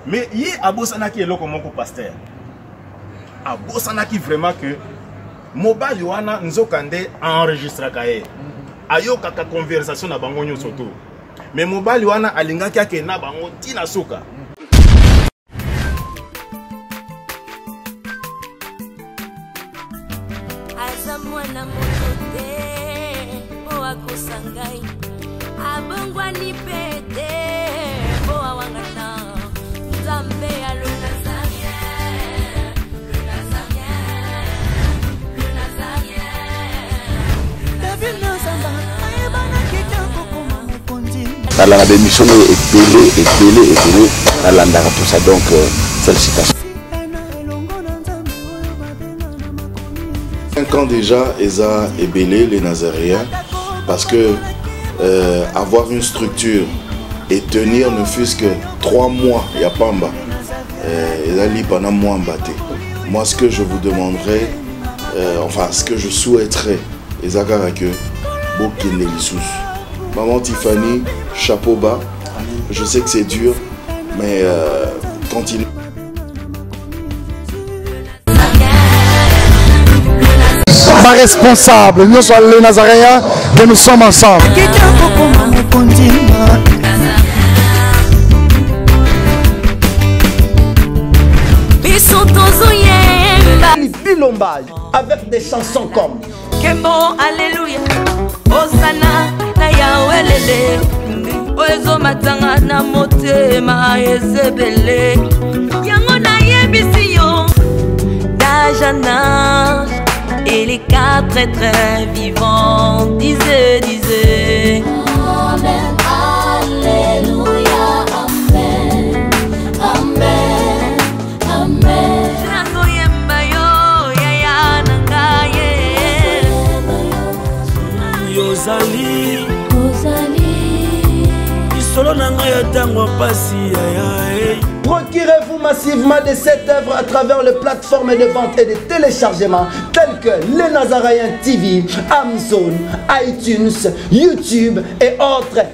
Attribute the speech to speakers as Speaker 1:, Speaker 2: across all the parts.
Speaker 1: Mais il y a Abosanaki et Lokomoko pasteur. Abosanaki vraiment que mobile wana nzokande enregistre kaye. Ayo kaka conversation na bango nyoso to. Mais mobile wana alingaki ake na bango tina suka.
Speaker 2: Azamwana motote o akusangai abongwa ni pete o awangana nzambe ya
Speaker 3: dans la démission est belé dans l'andara pour ça donc félicitations. 5 ans déjà Eza est belé les Nazaréens parce que avoir une structure et tenir ne fût-ce que 3 mois il y a Pamba Eza li pendant moi mbaté. Moi ce que je vous demanderais enfin ce que je souhaiterais Eza que Bokele Lissous. Maman Tiffany, chapeau bas. Je sais que c'est dur, mais continue.
Speaker 4: Pas responsable, nous sommes les Nazaréens, et nous sommes ensemble.
Speaker 5: Avec des chansons comme
Speaker 2: Kembo, Alléluia, Osana, na Yahweh lele, Oezo matanga na motema ezebele, Yango na yebisiyo, d'âge en âge, et les 4 êtres vivants disaient, Amen, Alléluia, Amen, Amen, Amen.
Speaker 6: Ozali Isolo nanga ya tango pasi
Speaker 5: Procurez-vous massivement de cette œuvre à travers les plateformes de vente et de téléchargement telles que Les Nazaréens TV, Amazon, iTunes, YouTube et autres.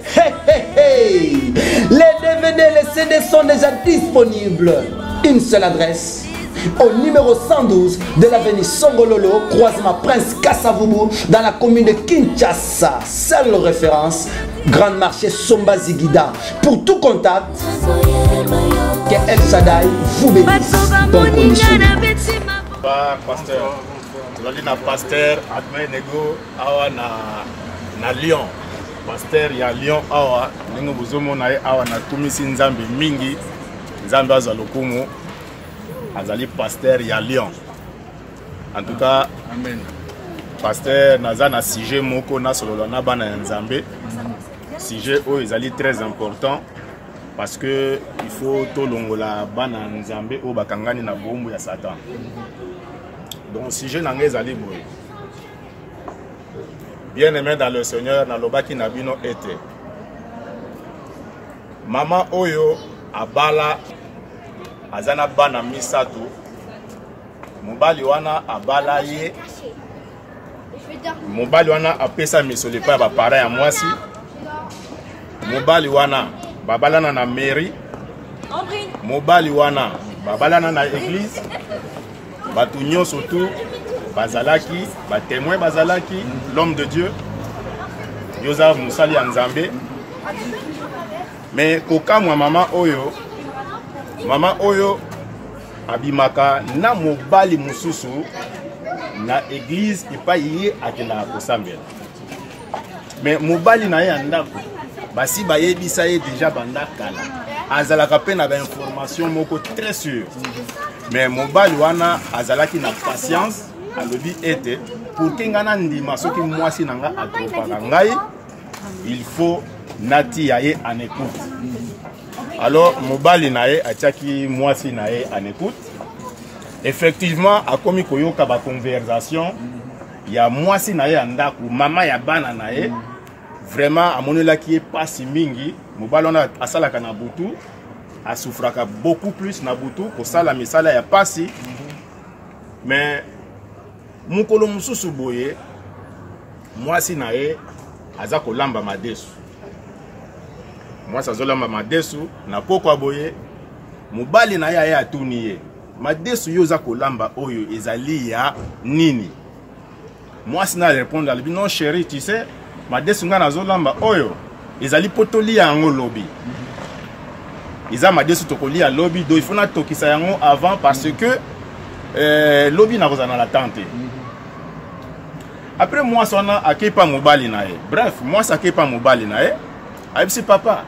Speaker 5: Les DVD et les CD sont déjà disponibles. Une seule adresse. Au numéro 112 de l'avenue Songololo, croisement Prince Kassavubu, dans la commune de Kinshasa. Seule référence, Grand Marché Somba Zigida. Pour tout contact, que El Shaddai vous bénisse.
Speaker 1: Pasteur, pasteur Admet Nego awa na Lyon. Pasteur ya Lyon awa ningo buzomo na awa na tumisi nzambe mingi nzambe azalokumu. Azali pasteur ya Lyon. En tout cas, amen. Pasteur naza na sujet moko na solo na bana ya Nzambe. Sujet o ezali très important parce que il faut tolongola bana Nzambe o bakangani na bombo ya Satan. Donc sujet nanga ezali boye. Bien-aimé dans le Seigneur na lobaki na bino ete. Mama oyo abala azana bana misato mobali wana abala ye mobali wana apesa misolo pa ba para ya mwasi mobali wana babalana na mairie mobali wana babalana na église batu nyonso tu bazalaki ba témoin bazalaki l'homme de Dieu yoza musali ya Nzambe mais kokamwa mama oyo abimaka na mobali mususu na église epai ye akela kosambela mais mobali na ye andako basi bayebisa ye déjà banda kala azalaka pe na ba information moko très sûr mais mobali wana azalaki na patience alobi ete pour que ngana ndima soki mwasi nanga atropaka ngai il faut nati ya ye en écoute. Alors, mobali nae atiaki mwasi nae en écoute. Effectivement, a komi koyoka ba conversation, ya mwasi nae andaku, mama ya bana nae, vraiment amonela ki pasi mingi, mobali ona asalaka na butu, asufraka beaucoup plus na butu ko sala misala ya pasi. Mais mukolo mususu boye, mwasi nae azako lamba madesu. Moi ça zolamba madesu na poko aboye mobali na ya ya tuniye madesu yo za kolamba oyo ezali ya nini. Moi sina répondre à lui non chérie tu sais madesu nga nazolamba oyo ezali potoli yango lobi. Iza madesu tokoli ya lobi do il faut na tokisa yango avant parce que lobi na kozana la tante. Après moi sona akepa mobali na ye. Bref, moi ça akepa mobali na ye. Aïbsi papa,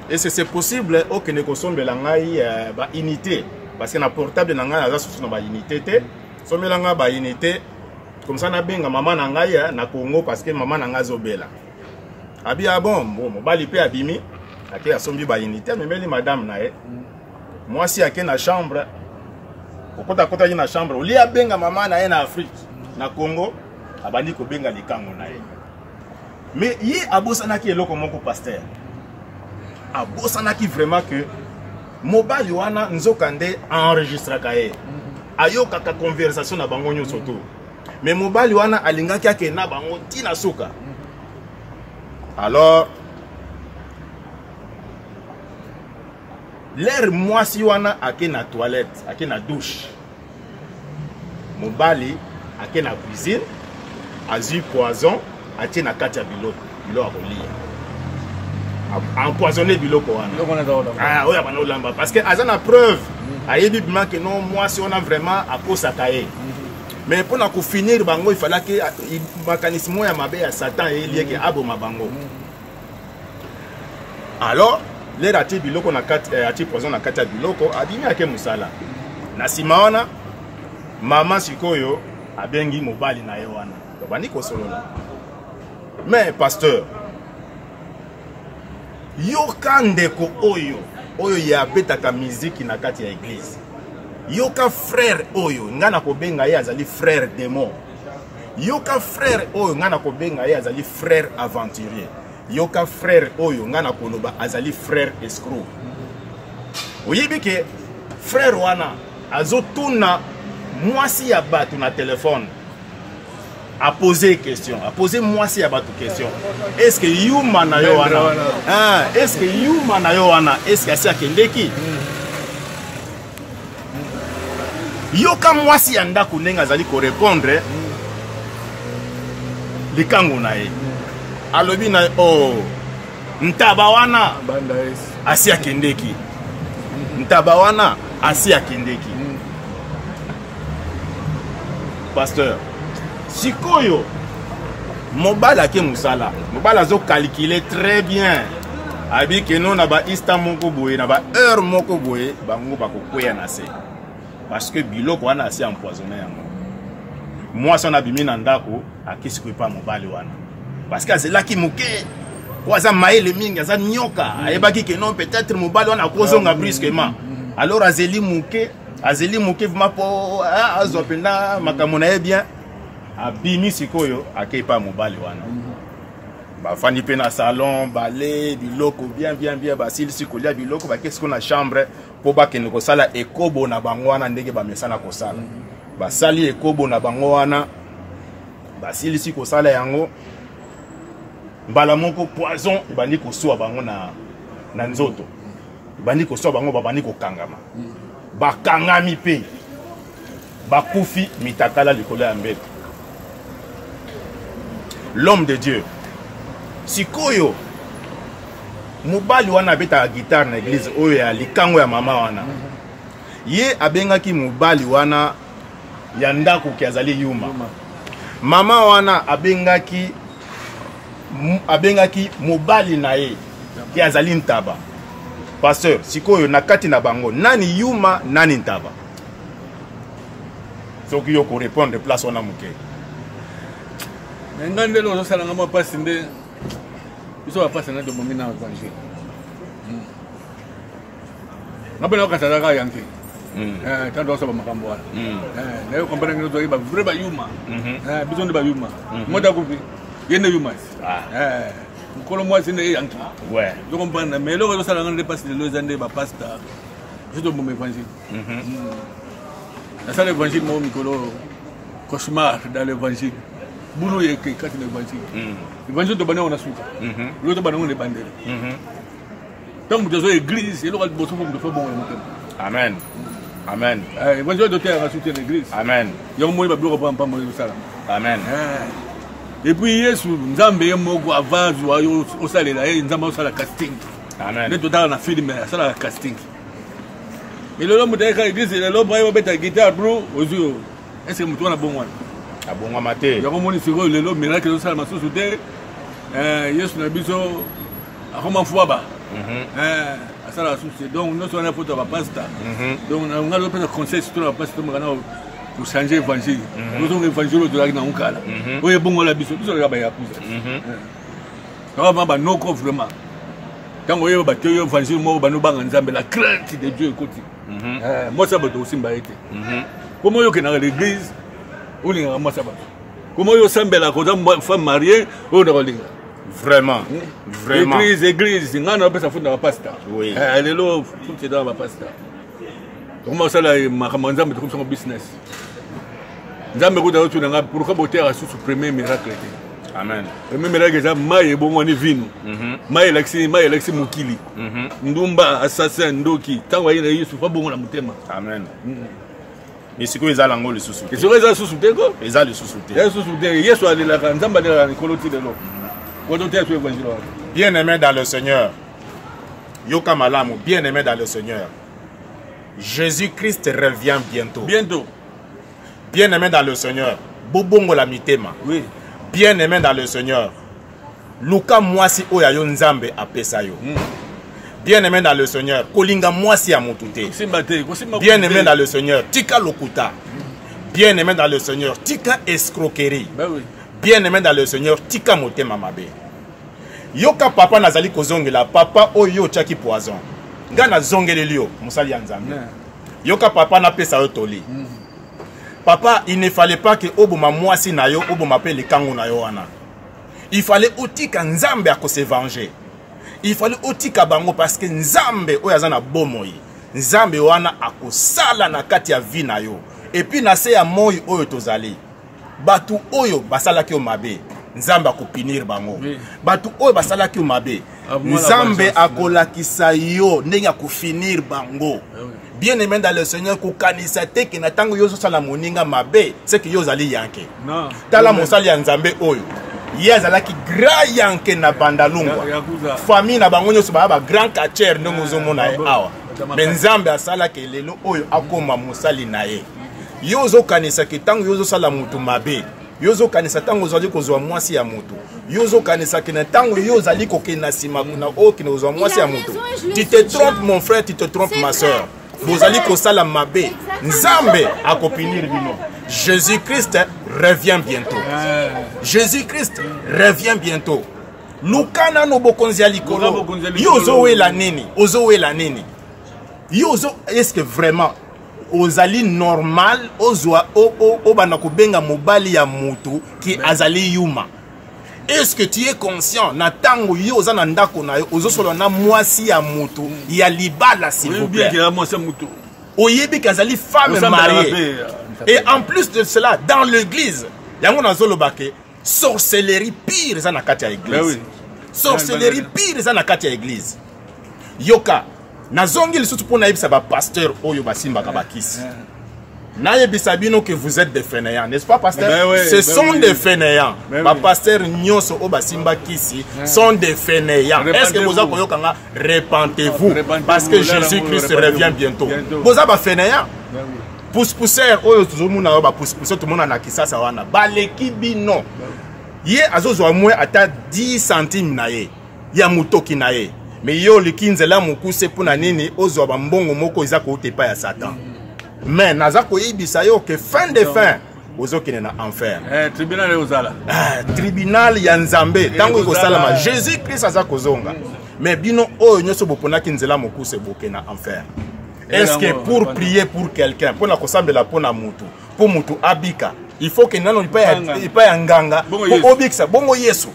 Speaker 1: est-ce que c'est possible au que ne consomme la ngai ba unité parce que na portable na ngai aza sous na ba unité te. Somme la ngai ba unité comme ça na benga maman na ngai na Congo parce que maman na ngai zobela. Abi ah bon, mobali pe abimi, ake asombi ba unité mais meli madame na ye. Moi si ake na chambre, okota kota na chambre, oli abenga maman na ye na Afrique, na Congo, abandi ko benga likango na ye. Mais il abosana ki eloko moko pasteur. Abosana ki vraiment que mobali wana nzokande enregistra kaye. Ayoka ka conversation na bango nyo soto. Mais mobali wana alingaki ake na bango tina suka. Alors l'air mwasi wana ake na toilette, ake na douche. Mobali ake na cuisine, azu poison, ake na kati ya biloko akolia. Empoisonner biloko wana. Ah oya bana olamba parce que azana preuve ayebi bima que non mwasi wana vraiment akosa kaye. Mais pour na finir bango il fallait que mécanisme ya mabe ya Satan lié que abo mabango. Alors les rati biloko na kati ati poison na kati ya biloko abimi ake musala. Na simaona mama sikoyo abengi mobali na ye wana. Bani ko solola. Mais pasteur yoka ndeko oyo ya betaka musique na kati ya église. Yoka frère oyo ngana ko benga ye azali frère démon. Yoka frère oyo ngana ko benga ye azali frère aventurier. Yoka frère oyo ngana ko loba azali frère escroc. Oyebi ke frère wana azotuna mwasi ya batu na téléphone a poser question, a poser mwasi ya batu question. Est-ce que yuma na yo wana? Ah, est-ce que yuma na yo wana? Est-ce que asia kendeki? Yoka mwasi ya ndako ndenge azali ko répondre likango na ye. Alobi na oh ntaba wana asia kendeki. Ntaba wana asia kendeki. Pasteur sikoyo mobala ke musala mobala zo calculer très bien abi ke non na ba instant moko boye na ba heure moko boye bango ba ko kweya na se parce que biloko wana asi empoisonné yango moi son abimi na ndako akisi ko pa mobali wana parce que c'est là qui muke waza maele mingi za nyoka ayebaki ke non peut-être mobali wana kozonga brusquement alors azeli muke vraiment po azopenda makamona bien abimi sikoyo akepa mobali wana ba fani pe na salon balé biloko bien ba sili sikolia biloko ba qu'est-ce qu'on a chambre po ba kene ko sala ekobo na bango wana ndenge ba mesana ko sala ba sali ekobo na bango wana ba sili siko sala yango mbala moko poison bandi ko soa bango na nzoto bandi ko soa bango ba bandi ko kangama ba kangami pe ba kufi mitakala likolo ya mbele. L'homme de Dieu sikoyo mobali wana beta guitare na église oyo ya likango ya mama wana ye abengaki mobali wana ya ndako ki azali yuma mama wana abengaki mobali na ye ki azali ntaba. Pasteur sikoyo na kati na bango nani yuma nani ntaba soki yo ko répondre place wana muke
Speaker 7: ngande lo sala ngama pasi nde biso pasi na de momina evangile ngabela ka sala ka yanki tando so ba makambo wana na yo kompana ngino zo iba vrai ba yuma biso nde ba yuma moda ko yene yuma mukolo mwasi nde yanki ouais yo kompana mais lo zo sala ngande pasi de zande ba pasteur je do mo evangile la salle évangile mo mikolo cauchemar dans l'évangile boulot est que quand il évangile évangile de banane on a souka l'autre banane on est bandé donc dans l'église et l'autre bosso de faire bon
Speaker 1: Amen. Amen.
Speaker 7: Évangile d'auteur a soutenu l'église.
Speaker 1: Amen.
Speaker 7: Il y a un moment où on pas ça.
Speaker 1: Amen.
Speaker 7: Et puis Yesu Nzambe moko avazu au salela Nzambe au sala casting.
Speaker 1: Amen.
Speaker 7: Le total na film ça la casting. Mais le homme de l'église le homme va mettre guitare bro ozu. Est-ce que mutu na bon wana?
Speaker 1: A bon maté.
Speaker 7: Il y a un moment sur le homme miracle au sala maso soute. Yesu na biso akoma fuaba. Ça la souci. Donc nous sommes là pour ta pasteur. Donc on a le conseil sur la pasteur pour changer l'évangile. Nous avons l'évangile de la Nankala. Oui, bon, la biso, nous avons la pousse. Vraiment, non, vraiment. Quand on a battu l'évangile, moi, nous avons la crainte de Dieu côté. Moi, ça va aussi m'arrêter. Comment est-ce que dans l'église, on est moi ça va. Comment est-ce que la femme mariée, on est
Speaker 1: vraiment, vraiment.
Speaker 7: Église, on a pas ça fond dans la pasteur.
Speaker 1: Oui.
Speaker 7: Elle est là, tout est dans la pasteur. Comment ça là, ma ramazam est comme son business. Nzambe ko dawo tuna pour ko boter à sous premier miracle.
Speaker 1: Amen.
Speaker 7: Premier miracle ça maye bongo ni vino. Maye laxi mukili. Ndumba assassin ndoki. Tango yina Yesu fa bongo na mutema.
Speaker 1: Amen. Misiko ezala ngo le susu.
Speaker 7: Ezala ezala susu teko?
Speaker 1: Ezala le susu te.
Speaker 7: Yesu susu te. Yesu ali la Nzambe la koloti de lo. Ko do te évangile.
Speaker 1: Bien-aimé dans le Seigneur. Yoka malamu, bien-aimé dans le Seigneur. Jésus-Christ revient bientôt.
Speaker 7: Bientôt.
Speaker 1: Bien-aimé dans le Seigneur. Bobongo la mitema.
Speaker 7: Oui.
Speaker 1: Bien-aimé dans le Seigneur. Luka mwasi oya yo Nzambe apesa yo. Bien-aimé dans le Seigneur. Kolinga mwasi ya mutute. Bien-aimé dans le Seigneur. Tika lokuta. Bien-aimé dans le Seigneur. Tika escroquerie.
Speaker 7: Ben oui.
Speaker 1: Bien-aimé dans le Seigneur. Tika motema mabe. Yoka papa nazali kozongela. Papa oyo chaki poison. Ngana zongele liyo. Musali ya Nzambe. Yoka papa na pesa yo toli. Papa, il ne fallait pas que oboma mwasi na yo, oboma pe le kango na yo wana. Il fallait otika Nzambe ako se venger. Il fallait otika bango parce que Nzambe oyo na bomoi. Nzambe wana ako sala na kati ya vi na yo. Et puis na se ya moi oyo tozali. Batu oyo basala ki o mabe. Nzambe ako pinir bango. Batu oyo basala ki o mabe. Nzambe ako lakisa yo ndenge ako finir bango. Bien-aimé dans le Seigneur, kukanisate ki na tango yozo sala moninga mabe, c'est que yozo ali yanke. Non. Tala mosali ya Nzambe oyo. Yazala ki grand yanke na bandalungwa. Famille na bango nyoso ba grand catcher ndongo zomona e awa. Benzambe asala ke lelo oyo akoma mosali na ye. Yozo kanisa ki tango yozo sala mutu mabe. Yozo kanisa tango zali kozwa mwasi ya mutu. Yozo kanisa ki na tango yozo ali kokena sima kuna o ki kozwa mwasi ya mutu. Tu te trompes mon frère, tu te trompes ma sœur. Vous allez kosala mabe. Nzambe akopinir bino. Jésus-Christ revient bientôt. Jésus-Christ revient bientôt. Lukana no bokonzi alikolo. Yozo we la nini? Ozo we la nini? Yozo est-ce que vraiment ozali normal ozwa o bana kobenga mobali ya mutu ki azali yuma? Est-ce que tu es conscient na tango yo ozana ndako na yo ozosolo na mwasi ya mutu ya libala s'il vous plaît. Oyebi kazali femme mariée. Et en plus de cela dans l'église, yango nazolo bake sorcellerie pire za na kati ya église. Sorcellerie pire za na kati ya église. Yoka nazongi lisutu pona yebisa ba pasteur oyo basimba ka bakisi. Nayebisa bino que vous êtes des fainéants, n'est-ce pas, pasteur? Ce sont des fainéants. Ma pasteur Nyoso Obasimba Kisi sont des fainéants. Est-ce que vous avez repentez-vous? Parce que Jésus-Christ revient bientôt. Vous avez fainéants? Pousse-pousseur, oyo tuzomuna yo ba pousse-pousseur tout le monde na kisasa wana. Baleki bino. Ye azozwa mwe ata 10 centimes na ye. Ya mutoki na ye. Mais yo likinzela mukuse puna nini ozwa ba mbongo moko izako utepa ya Satan. Mais nazako yebisa yo que fin de fin ozokine na enfer.
Speaker 7: Tribunal ozala.
Speaker 1: Tribunal ya Nzambe tango ko salama Jésus Christ azako zonga. Mais bino oyo nyoso bopona kinzela mokuse boke na enfer. Est-ce que pour prier pour quelqu'un, pour la kosambela pona mutu, pour mutu abika, il faut que nano il pa nganga pour obiksa bongo Yesu.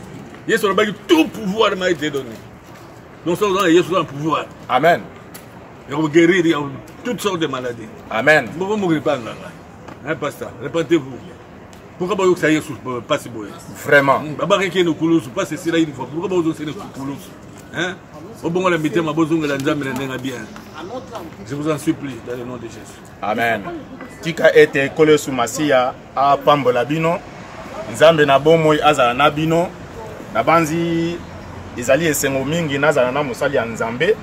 Speaker 7: Yesu a tout pouvoir m'a été donné. Non seulement Yesu a un pouvoir.
Speaker 1: Amen.
Speaker 7: Il va guérir toutes sortes de maladies.
Speaker 1: Amen.
Speaker 7: Pourquoi vous ne pas là? Pasteur, répentez-vous. Pourquoi vous ne pas si beau?
Speaker 1: Vraiment.
Speaker 7: Pourquoi vous ne pas si là une fois? Pourquoi vous ne pas si Hein? Au bon la mitema bozunga la nzambe na bien. Je vous en supplie dans le nom de Jésus.
Speaker 1: Amen. Tika ete kole sumasia a pambola bino. Nzambe na bomoy azala na bino. Na banzi ezali esengo mingi nazala na musali ya nzambe.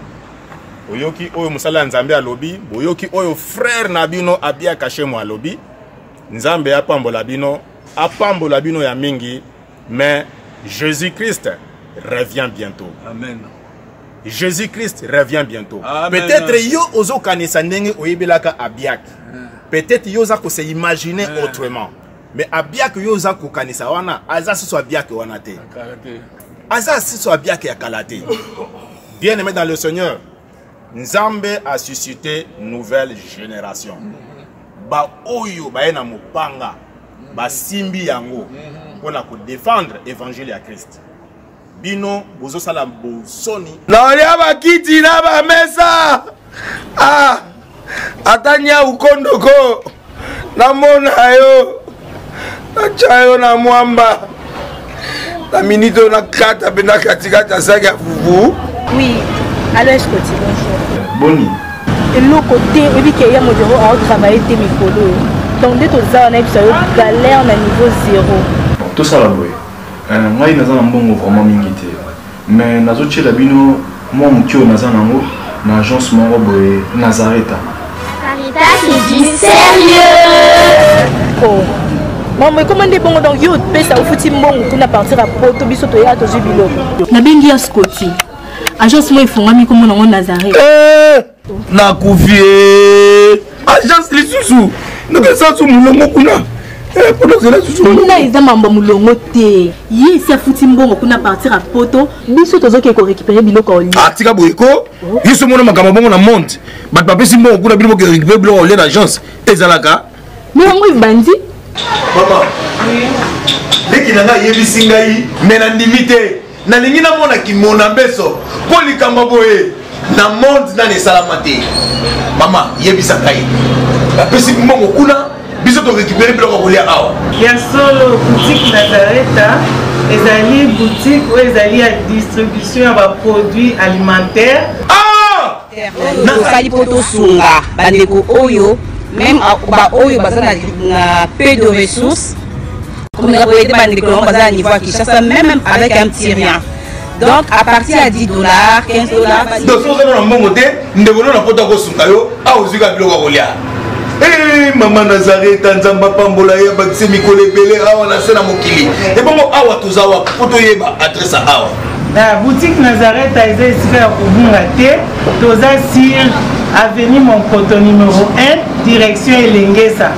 Speaker 1: Boyoki oyo musali ya nzambe alobi, boyoki oyo frère na bino abia caché mo alobi. Nzambe a pambola bino ya mingi, mais Jésus-Christ revient bientôt.
Speaker 7: Amen.
Speaker 1: Jésus-Christ revient bientôt.
Speaker 7: Peut-être
Speaker 1: yo ozo kanisa ndenge oyebelaka abiak. Peut-être yo za ko se imaginer autrement. Mais abiak yo za ko kanisa wana, aza so abiak wana te. Aza so abiak ya kalate. Bien-aimé dans le Seigneur, Nzambe a suscité une nouvelle génération. Ba oyo ba na mopanga, ba simbi yango pour défendre l'évangile à Christ. Bino bozo sala bosoni.
Speaker 8: Naolia bakiti na ba mesa. Ah! Atanya ukondoko. Namona yo. Nachayo na mwamba. La minito na kata bena katikata saga fufu.
Speaker 9: Oui, alors je continue.
Speaker 1: Boni.
Speaker 9: Et l'autre côté, il dit qu'il y a mon bureau à travailler des micros. Donc, dès que vous avez un galère à niveau 0.
Speaker 10: Tout ça là, oui. Moi, il y a un bon vraiment mingité. Mais nous avons chez la bino, moi, je suis dans l'agence Nazareta.
Speaker 2: Caritas, il dit sérieux.
Speaker 9: Oh. Maman, comment est bon donc yo pèse au foutu mon qu'on a partir à Porto bisoto ya to jubilo. Na bengi ya Scotty. Agence moi ifungami comme on Nazareth.
Speaker 8: Na kuvie. Agence lisusu. Nous ça sous mulongo kuna. Pour cela sous.
Speaker 9: Na iza mambo mulongo te. Yi se foutu mbongo kuna partir à Porto bisoto zo ke ko récupérer biloko oli.
Speaker 8: Atika boyeko. Yiso mona makamba bongo na monte. Bat papa simbo kuna biloko ke récupérer biloko oli na agence. Ezalaka.
Speaker 9: Mais on bandi.
Speaker 8: Maman, leki nanga yebisi ngai mena ndimite na lingi na mona ki mona beso poli kamba boye na monde na ne salamate. Mama yebisa ngai ba pesi mbongo kuna biso to récupérer biloko kolia awa
Speaker 11: ya solo boutique Nazareta ezali boutique ou ezali ya distribution ya ba produits alimentaires.
Speaker 8: Ah
Speaker 12: na sali poto sunga bandeko oyo même ba oyo bazana na peu de ressources comme on a été bandé comme bazana niveau qui chasse même avec un petit rien. Donc à partir à $10 $15
Speaker 8: donc so na mbongo te ndeko na poto ko sunga yo a ozika biloko kolia. Eh maman Nazareta nzamba pambola ya bakise mikole belé awa na sena mokili et bongo awa tozawa poto yeba adresse awa
Speaker 11: la boutique Nazareta est ici à Obungate toza sur avenue Monkoto numéro 1 direction Elengesa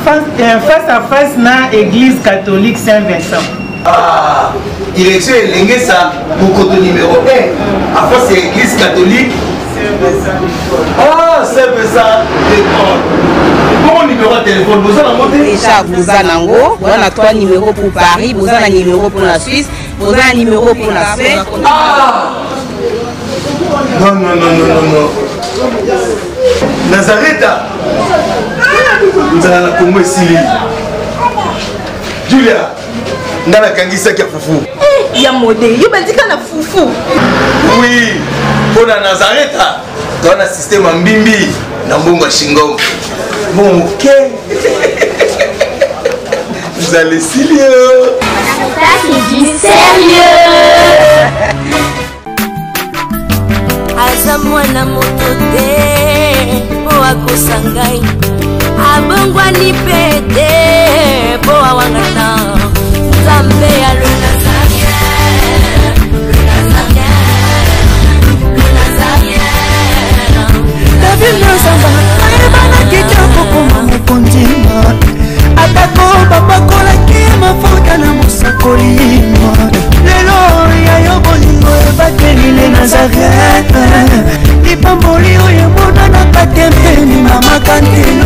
Speaker 11: face à face na église catholique Saint-Vincent.
Speaker 8: Ah, direction Elengesa Monkoto numéro 1 à face à l'église catholique Saint-Vincent. Ah, Saint-Vincent. Bon numéro de téléphone, vous avez monté
Speaker 12: déjà vous avez nango, vous avez 3 numéros pour Paris, vous avez un numéro pour la Suisse, vous avez un numéro pour la Suède.
Speaker 8: Ah! Non, non, non, non, non, non. Nazareta. Vous allez la Congo ici. Julia. Ndala kangisa kia fufu.
Speaker 9: Il y a modé, il y a fufu.
Speaker 8: Oui. Pour la Nazareta, dans un système en bimbi, dans Mbongo Shingo. Bon, ok. Vous allez sérieux.
Speaker 2: Caritas, il dit sérieux. Aza mwana moto te po akosangai abongwani pete po awangata Nzambe ya le Nazarien, le Nazarien, le Nazarien.
Speaker 13: David Nzamba ayebana keke kokoma mokondima atako babakolaki mafuta na mosakolima lelo yayo bolingo ebakeli le Nazareth lipamboli oyo emonanaka te mpeni mama kandela